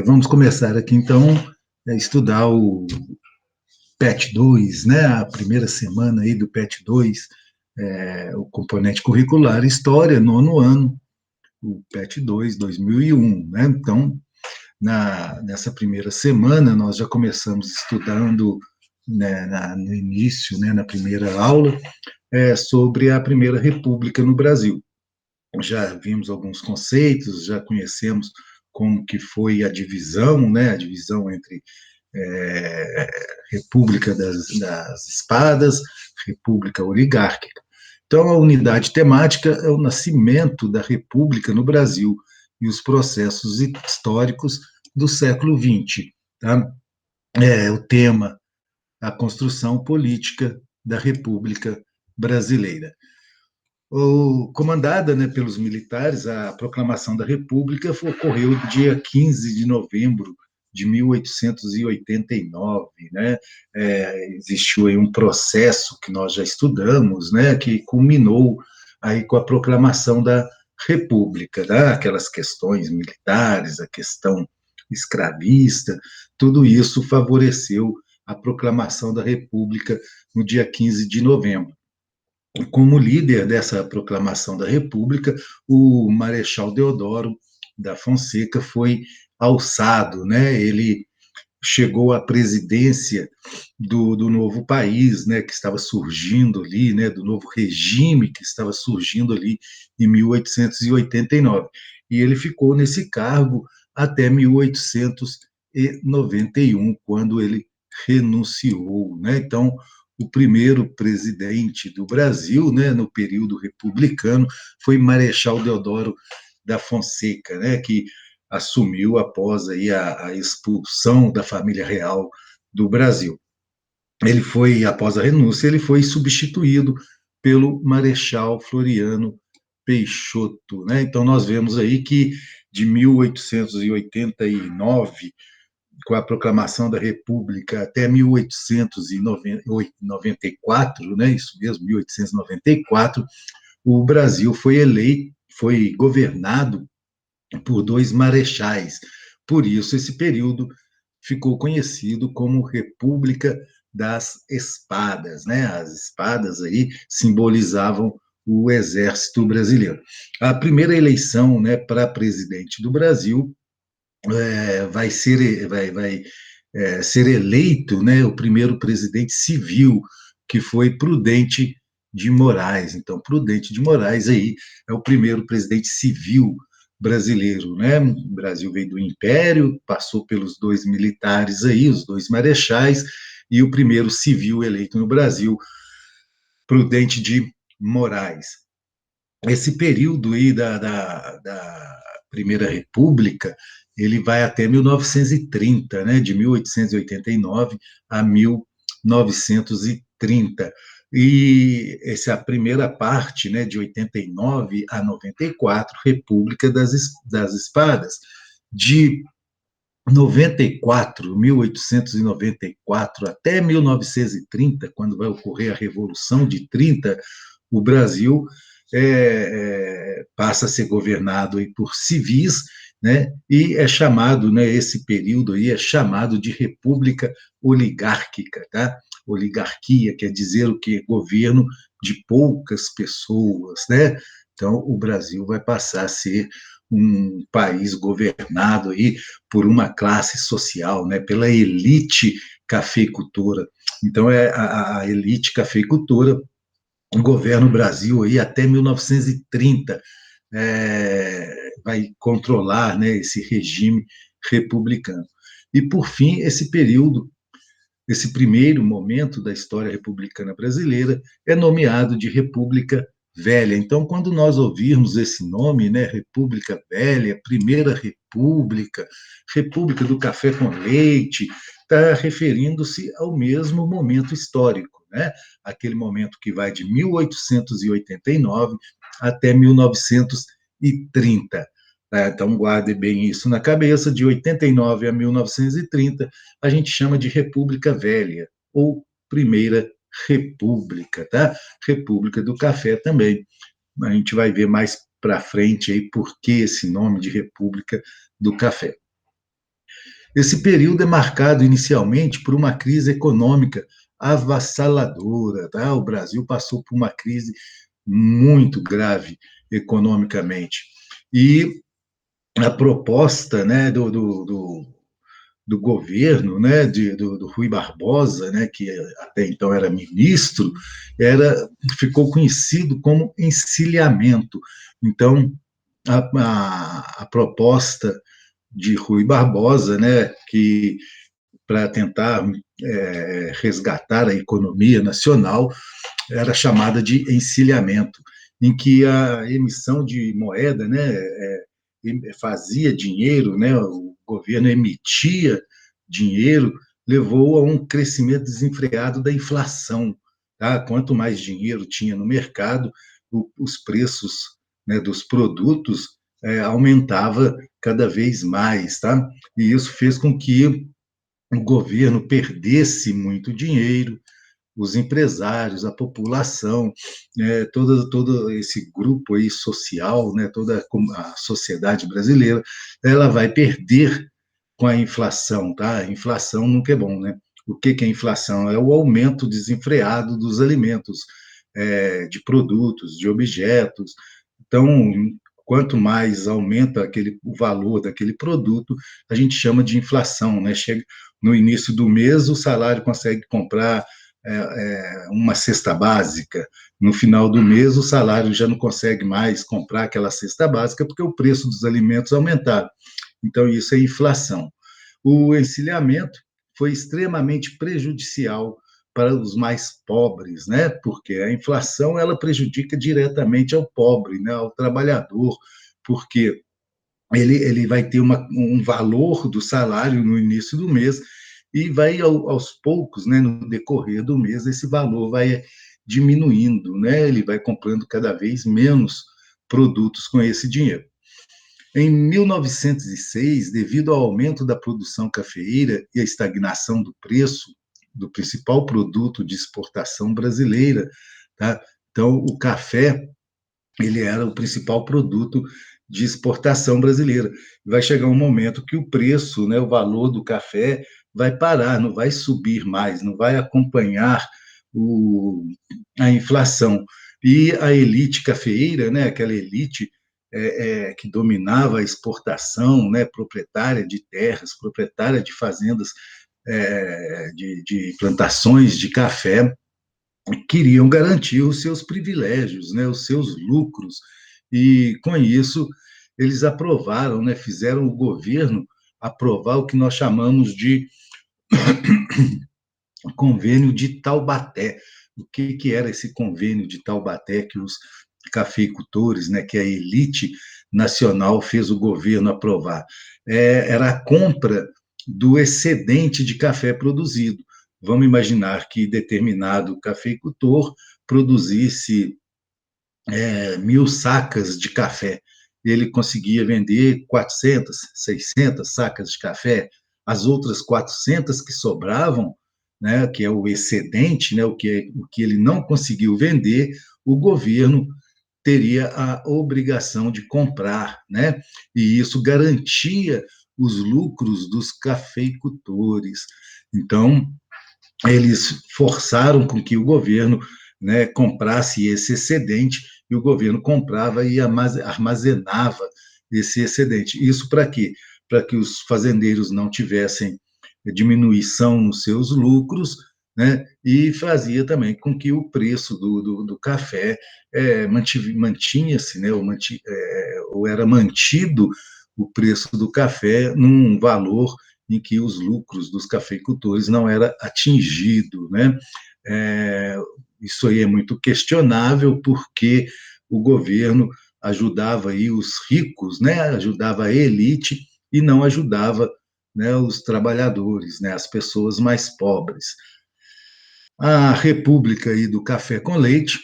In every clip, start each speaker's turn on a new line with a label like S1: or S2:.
S1: Vamos começar aqui, então, a estudar o PET 2, né? A primeira semana aí do PET 2, o componente curricular História, nono ano, o PET 2, 2001, né? Então, nessa primeira semana, nós já começamos estudando, né, no início, né, na primeira aula, sobre a Primeira República no Brasil. Já vimos alguns conceitos, já conhecemos como que foi a divisão, né, a divisão entre é, República das Espadas, República Oligárquica. Então, a unidade temática é o nascimento da República no Brasil e os processos históricos do século XX. Tá? O tema, a construção política da República Brasileira. Comandada, né, pelos militares, a proclamação da República ocorreu dia 15 de novembro de 1889, né? Existiu aí um processo que nós já estudamos, né, que culminou aí com a proclamação da República, né? Aquelas questões militares, a questão escravista, tudo isso favoreceu a proclamação da República no dia 15 de novembro. Como líder dessa proclamação da República, o Marechal Deodoro da Fonseca foi alçado, né? Ele chegou à presidência do novo país, né, que estava surgindo ali, né, do novo regime que estava surgindo ali em 1889. E ele ficou nesse cargo até 1891, quando ele renunciou, né? Então, o primeiro presidente do Brasil, né, no período republicano, foi Marechal Deodoro da Fonseca, né, que assumiu após aí a expulsão da família real do Brasil. Ele foi, após a renúncia, ele foi substituído pelo Marechal Floriano Peixoto, né? Então nós vemos aí que de 1889, com a proclamação da República, até 1894, né? Isso mesmo, 1894, o Brasil foi governado por dois marechais. Por isso, esse período ficou conhecido como República das Espadas, né? As espadas aí simbolizavam o exército brasileiro. A primeira eleição, né, para presidente do Brasil vai ser eleito, né, o primeiro presidente civil, que foi Prudente de Moraes. Então, Prudente de Moraes aí é o primeiro presidente civil brasileiro, né? O Brasil veio do Império, passou pelos dois militares aí, os dois marechais, e o primeiro civil eleito no Brasil, Prudente de Moraes. Esse período aí da Primeira República, ele vai até 1930, né? De 1889 a 1930. E essa é a primeira parte, né, de 89 a 94, República das Espadas. De 94, 1894 até 1930, quando vai ocorrer a Revolução de 30, o Brasil passa a ser governado aí por civis, né, e é chamado, né, esse período aí é chamado de República Oligárquica, tá? Oligarquia quer dizer o quê? Governo de poucas pessoas, né? Então, o Brasil vai passar a ser um país governado aí por uma classe social, né, pela elite cafeicultora. Então, a elite cafeicultora governa o Brasil aí até 1930, vai controlar, né, esse regime republicano. E, por fim, esse período, esse primeiro momento da história republicana brasileira é nomeado de República Velha. Então, quando nós ouvirmos esse nome, né, República Velha, Primeira República, República do Café com Leite, está referindo-se ao mesmo momento histórico, né? Aquele momento que vai de 1889 até 1930. Então, guarde bem isso na cabeça, de 89 a 1930, a gente chama de República Velha, ou Primeira República, tá? República do Café também. A gente vai ver mais para frente aí por que esse nome de República do Café. Esse período é marcado inicialmente por uma crise econômica avassaladora, tá? O Brasil passou por uma crise muito grave economicamente. E a proposta, né, do governo, né, do Rui Barbosa, né, que até então era ministro, ficou conhecido como encilhamento. Então, a proposta de Rui Barbosa, né, que para tentar resgatar a economia nacional, era chamada de encilhamento, em que a emissão de moeda, né, fazia dinheiro, né, o governo emitia dinheiro, levou a um crescimento desenfreado da inflação. Tá? Quanto mais dinheiro tinha no mercado, os preços, né, dos produtos aumentava cada vez mais, tá? E isso fez com que o governo perdesse muito dinheiro, os empresários, a população, todo esse grupo aí social, né, toda a sociedade brasileira, ela vai perder com a inflação, tá? A inflação nunca é bom, né? O que é inflação? É o aumento desenfreado dos alimentos, de produtos, de objetos. Então, quanto mais aumenta o valor daquele produto, a gente chama de inflação, né? Chega no início do mês, o salário consegue comprar uma cesta básica. No final do mês, o salário já não consegue mais comprar aquela cesta básica porque o preço dos alimentos aumentaram. Então, isso é inflação. O encilhamento foi extremamente prejudicial para os mais pobres, né? Porque a inflação ela prejudica diretamente ao pobre, né? Ao trabalhador, porque ele vai ter um valor do salário no início do mês e vai aos poucos, né, no decorrer do mês, esse valor vai diminuindo, né? Ele vai comprando cada vez menos produtos com esse dinheiro. Em 1906, devido ao aumento da produção cafeeira e à estagnação do preço do principal produto de exportação brasileira, tá? Então, o café ele era o principal produto de exportação brasileira. Vai chegar um momento que o preço, né, o valor do café vai parar, não vai subir mais, não vai acompanhar a inflação. E a elite cafeeira, né, aquela elite que dominava a exportação, né, proprietária de terras, proprietária de fazendas, de plantações de café, queriam garantir os seus privilégios, né, os seus lucros, e com isso eles aprovaram, né, fizeram o governo aprovar o que nós chamamos de convênio de Taubaté. O que era esse convênio de Taubaté que os cafeicultores, né, que a elite nacional fez o governo aprovar? Era a compra do excedente de café produzido. Vamos imaginar que determinado cafeicultor produzisse 1.000 sacas de café. Ele conseguia vender 400, 600 sacas de café. As outras 400 que sobravam, né, que é o excedente, né, o que ele não conseguiu vender, o governo teria a obrigação de comprar, né? E isso garantia os lucros dos cafeicultores. Então, eles forçaram com que o governo, né, comprasse esse excedente, e o governo comprava e armazenava esse excedente. Isso para quê? Para que os fazendeiros não tivessem diminuição nos seus lucros, né, e fazia também com que o preço do café mantinha-se, né, ou era mantido o preço do café num valor em que os lucros dos cafeicultores não era atingido, né? Isso aí é muito questionável porque o governo ajudava aí os ricos, né? Ajudava a elite e não ajudava, né, os trabalhadores, né, as pessoas mais pobres. A República aí do Café com Leite,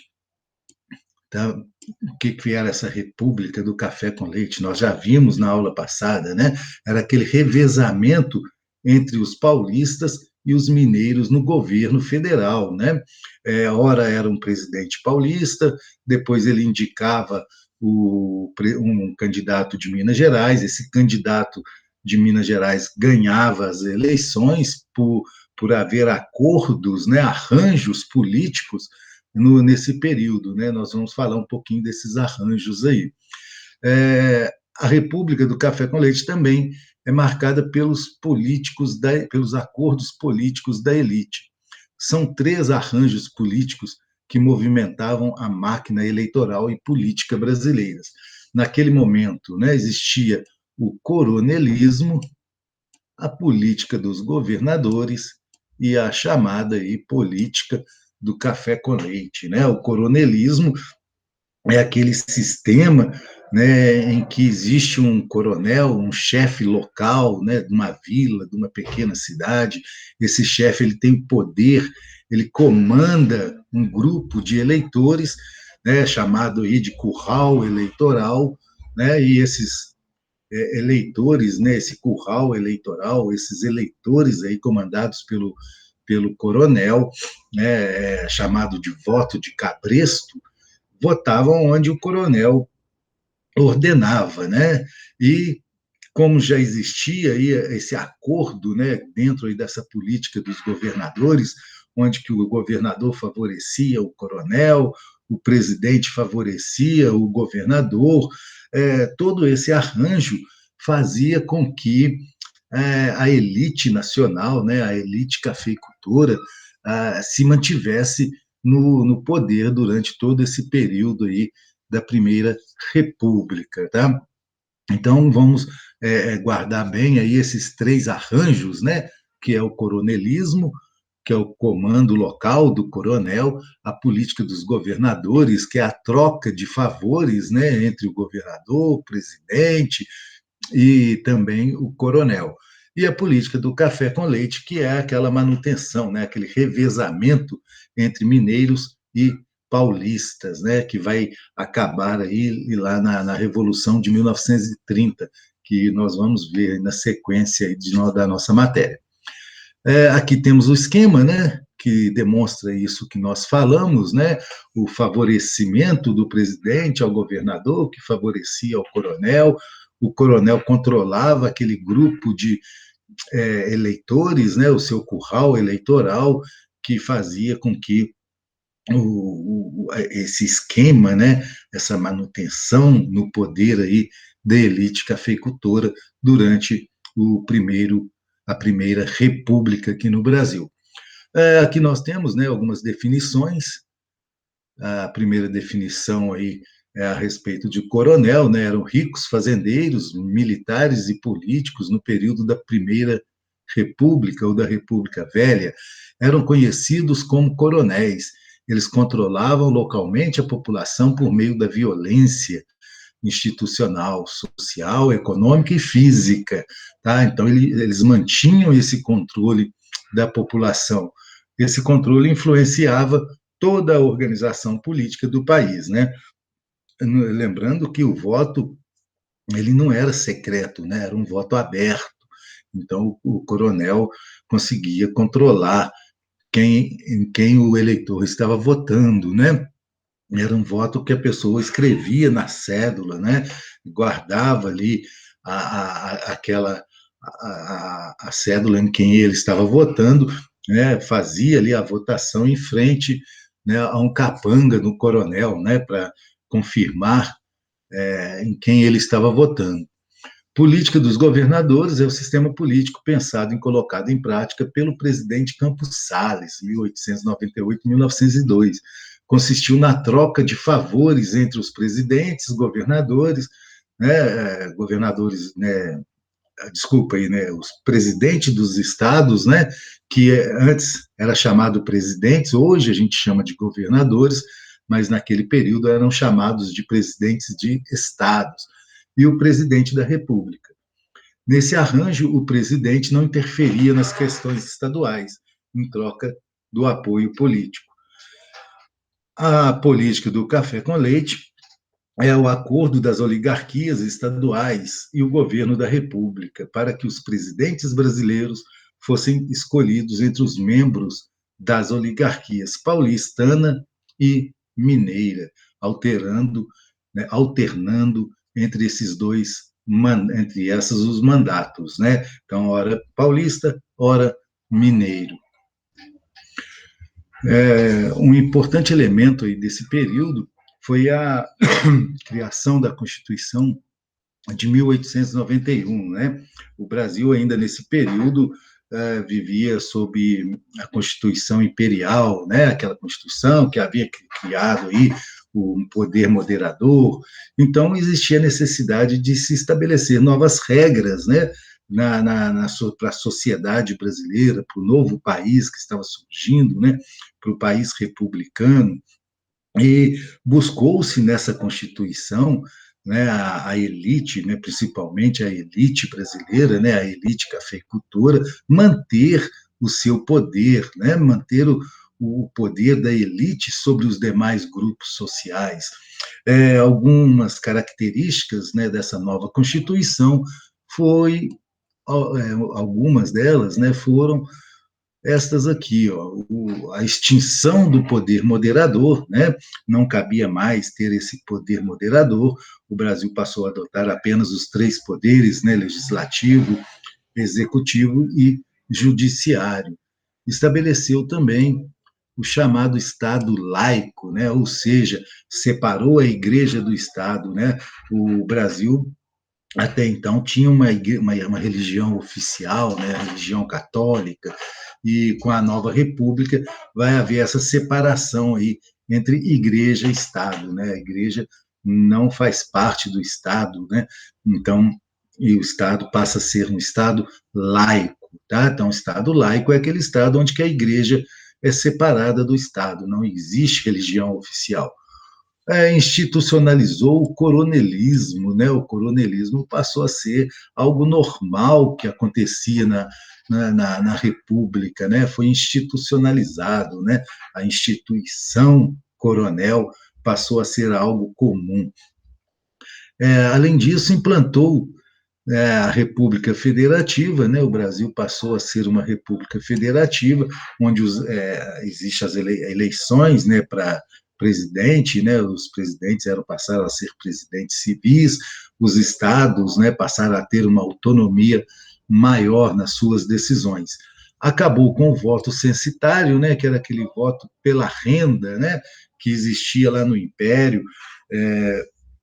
S1: tá? O que era essa República do Café com Leite? Nós já vimos na aula passada, né? Era aquele revezamento entre os paulistas e os mineiros no governo federal, né? Ora era um presidente paulista, depois ele indicava um candidato de Minas Gerais, esse candidato de Minas Gerais ganhava as eleições por haver acordos, né, arranjos políticos nesse período. Né? Nós vamos falar um pouquinho desses arranjos aí. A República do Café com Leite também é marcada pelos acordos políticos da elite. São 3 arranjos políticos que movimentavam a máquina eleitoral e política brasileiras. Naquele momento, né, existia o coronelismo, a política dos governadores e a chamada aí, política do café com leite. Né? O coronelismo é aquele sistema, né, em que existe um coronel, um chefe local, né, de uma vila, de uma pequena cidade. Esse chefe ele tem poder, ele comanda um grupo de eleitores, né, chamado aí de curral eleitoral, né, e esses eleitores, né, esse curral eleitoral, esses eleitores aí comandados pelo coronel, né, chamado de voto de cabresto, votavam onde o coronel ordenava, né? E como já existia aí esse acordo, né, dentro aí dessa política dos governadores, onde que o governador favorecia o coronel, o presidente favorecia o governador, todo esse arranjo fazia com que a elite nacional, né, a elite cafeicultora, se mantivesse no poder durante todo esse período aí da Primeira República, tá? Então vamos guardar bem aí esses 3 arranjos, né? Que é o coronelismo, que é o comando local do coronel, a política dos governadores, que é a troca de favores, né, entre o governador, o presidente e também o coronel. E a política do café com leite, que é aquela manutenção, né, aquele revezamento entre mineiros e paulistas, né, que vai acabar aí lá na Revolução de 1930, que nós vamos ver na sequência da nossa matéria. Aqui temos o esquema, né, que demonstra isso que nós falamos, né, o favorecimento do presidente ao governador, que favorecia o coronel controlava aquele grupo de eleitores, né, o seu curral eleitoral, que fazia com que esse esquema, né, essa manutenção no poder aí da elite cafeicultora durante a primeira república aqui no Brasil. Aqui nós temos, né, algumas definições. A primeira definição aí é a respeito de coronel, né, eram ricos fazendeiros, militares e políticos no período da Primeira República ou da República Velha, eram conhecidos como coronéis. Eles controlavam localmente a população por meio da violência institucional, social, econômica e física. Tá? Então, eles mantinham esse controle da população. Esse controle influenciava toda a organização política do país. Né? Lembrando que o voto ele não era secreto, né? Era um voto aberto. Então, o coronel conseguia controlar em quem o eleitor estava votando, né? Era um voto que a pessoa escrevia na cédula, né? Guardava ali aquela a cédula em quem ele estava votando, né? Fazia ali a votação em frente, né, a um capanga no coronel, né? Para confirmar em quem ele estava votando. Política dos governadores é o sistema político pensado e colocado em prática pelo presidente Campos Salles, 1898-1902. Consistiu na troca de favores entre os presidentes, governadores, os presidentes dos estados, né, que antes era chamado presidentes, hoje a gente chama de governadores, mas naquele período eram chamados de presidentes de estados, e o presidente da República. Nesse arranjo, o presidente não interferia nas questões estaduais, em troca do apoio político. A política do café com leite é o acordo das oligarquias estaduais e o governo da República para que os presidentes brasileiros fossem escolhidos entre os membros das oligarquias paulistana e mineira, alternando entre esses dois entre essas os mandatos, né? Então, ora paulista, ora mineiro. Um importante elemento aí desse período foi a criação da Constituição de 1891, né? O Brasil ainda nesse período vivia sob a Constituição Imperial, né? Aquela Constituição que havia criado aí um poder moderador. Então existia necessidade de se estabelecer novas regras, né? Para a sociedade brasileira, para o novo país que estava surgindo, né? Para o país republicano. E buscou-se nessa Constituição, né, a elite, né, principalmente a elite brasileira, né, a elite cafeicultora, manter o seu poder, né, manter o poder da elite sobre os demais grupos sociais. Algumas características, né, dessa nova Constituição foi algumas delas, né, foram estas aqui, ó, a extinção do poder moderador, né? Não cabia mais ter esse poder moderador, o Brasil passou a adotar apenas os três poderes, né? Legislativo, executivo e judiciário. Estabeleceu também o chamado Estado laico, né? Ou seja, separou a Igreja do Estado, né? O Brasil até então tinha uma religião oficial, né, a religião católica, e com a nova república vai haver essa separação aí entre igreja e Estado, né? A igreja não faz parte do Estado, né? Então, e o Estado passa a ser um Estado laico, tá? Então, o Estado laico é aquele Estado onde que a igreja é separada do Estado, não existe religião oficial. Institucionalizou o coronelismo, né? O coronelismo passou a ser algo normal que acontecia na República, né? Foi institucionalizado, né? A instituição coronel passou a ser algo comum. Além disso, implantou a República Federativa, né? O Brasil passou a ser uma República Federativa, onde existem as eleições, né, para presidente, né? Os presidentes passaram a ser presidentes civis, os estados, né, passaram a ter uma autonomia maior nas suas decisões. Acabou com o voto censitário, né, que era aquele voto pela renda, né, que existia lá no Império.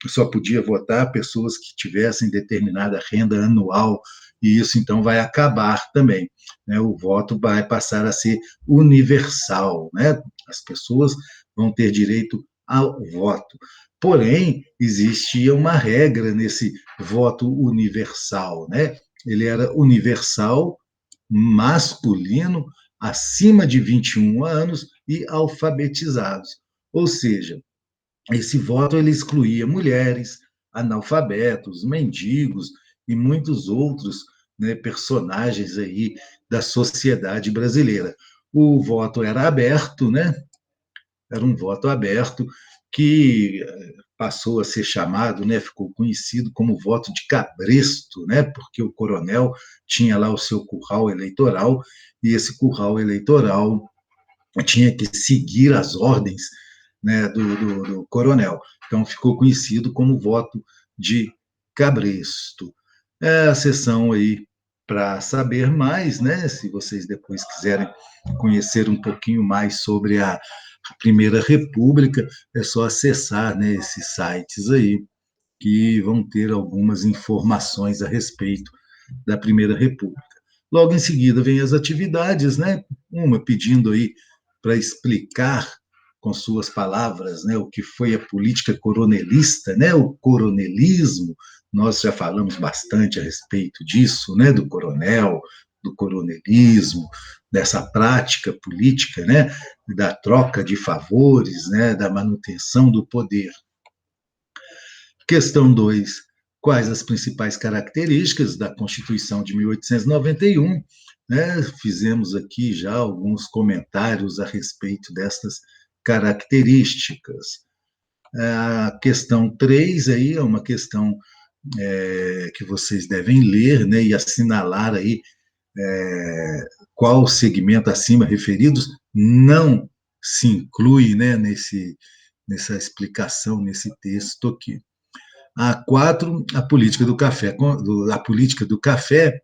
S1: Só podia votar pessoas que tivessem determinada renda anual, e isso então vai acabar também, né? O voto vai passar a ser universal, né? As pessoas vão ter direito ao voto. Porém, existia uma regra nesse voto universal, né? Ele era universal, masculino, acima de 21 anos e alfabetizados. Ou seja, esse voto ele excluía mulheres, analfabetos, mendigos e muitos outros, né, personagens aí da sociedade brasileira. O voto era aberto, né? Era um voto aberto que passou a ser chamado, né, ficou conhecido como voto de cabresto, né, porque o coronel tinha lá o seu curral eleitoral e esse curral eleitoral tinha que seguir as ordens, né, do coronel. Então, ficou conhecido como voto de cabresto. A sessão aí para saber mais, né, se vocês depois quiserem conhecer um pouquinho mais sobre a Primeira República, é só acessar, né, esses sites aí, que vão ter algumas informações a respeito da Primeira República. Logo em seguida vem as atividades, né? Uma pedindo aí para explicar com suas palavras, né, o que foi a política coronelista, né, o coronelismo. Nós já falamos bastante a respeito disso, né, do coronel, do coronelismo, dessa prática política, né, da troca de favores, né, da manutenção do poder. Questão 2. Quais as principais características da Constituição de 1891? Né? Fizemos aqui já alguns comentários a respeito destas características. A questão 3 aí é uma questão que vocês devem ler, né, e assinalar aí qual segmento acima referidos não se inclui, né, nessa explicação, nesse texto aqui. A4, a política do café, a política do café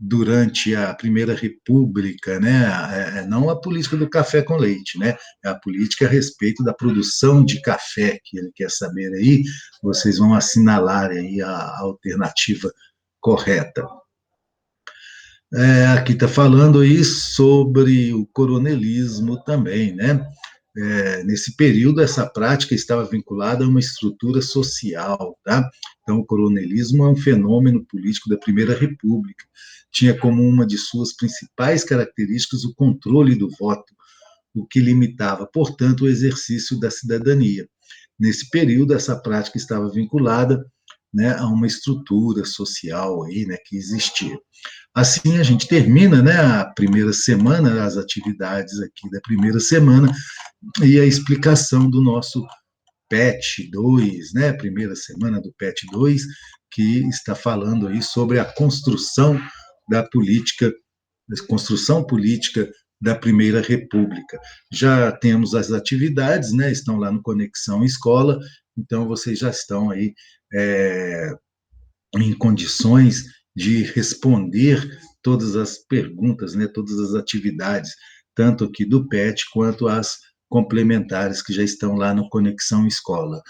S1: durante a Primeira República, né? Não a política do café com leite, né? É a política a respeito da produção de café que ele quer saber aí. Vocês vão assinalar aí a alternativa correta. Aqui está falando aí sobre o coronelismo também, né? Nesse período, essa prática estava vinculada a uma estrutura social, tá? Então, o coronelismo é um fenômeno político da Primeira República. Tinha como uma de suas principais características o controle do voto, o que limitava, portanto, o exercício da cidadania. Nesse período, essa prática estava vinculada, né, a uma estrutura social aí, né, que existia. Assim, a gente termina, né, a primeira semana, as atividades aqui da primeira semana, e a explicação do nosso PET 2, né, primeira semana do PET 2, que está falando aí sobre a da política, construção política da Primeira República. Já temos as atividades, né, estão lá no Conexão Escola, então vocês já estão aí em condições de responder todas as perguntas, né, todas as atividades, tanto aqui do PET quanto as complementares que já estão lá no Conexão Escola.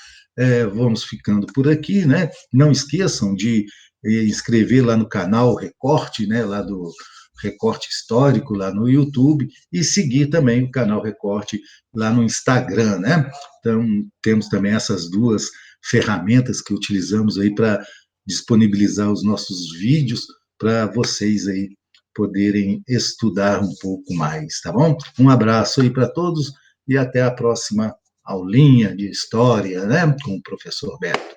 S1: Vamos ficando por aqui, né? Não esqueçam de inscrever lá no canal Recorte, né, lá do Recorte Histórico, lá no YouTube, e seguir também o canal Recorte lá no Instagram, né? Então, temos também essas duas ferramentas que utilizamos aí para disponibilizar os nossos vídeos para vocês aí poderem estudar um pouco mais, tá bom? Um abraço aí para todos e até a próxima aulinha de história, né, com o professor Beto.